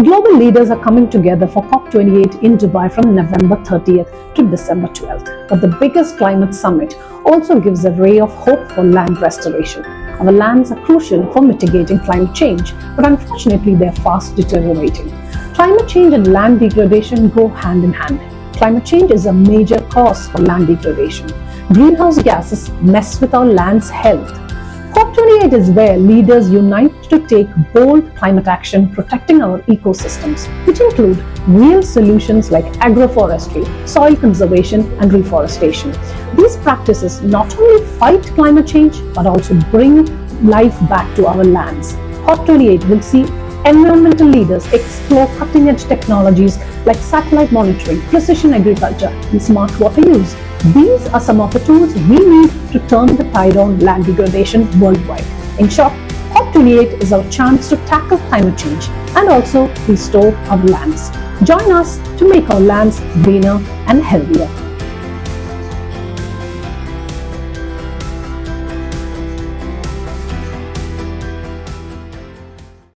Global leaders are coming together for COP28 in Dubai from November 30th to December 12th. But the biggest climate summit also gives a ray of hope for land restoration. Our lands are crucial for mitigating climate change, but unfortunately they are fast deteriorating. Climate change and land degradation go hand in hand. Climate change is a major cause for land degradation. Greenhouse gases mess with our land's health. COP28 is where leaders unite to take bold climate action protecting our ecosystems, which include real solutions like agroforestry, soil conservation, and reforestation. These practices not only fight climate change but also bring life back to our lands. COP28 will see environmental leaders explore cutting-edge technologies like satellite monitoring, precision agriculture, and smart water use. These are some of the tools we need to turn the tide on land degradation worldwide. In short, COP28 is our chance to tackle climate change and also restore our lands. Join us to make our lands greener and healthier.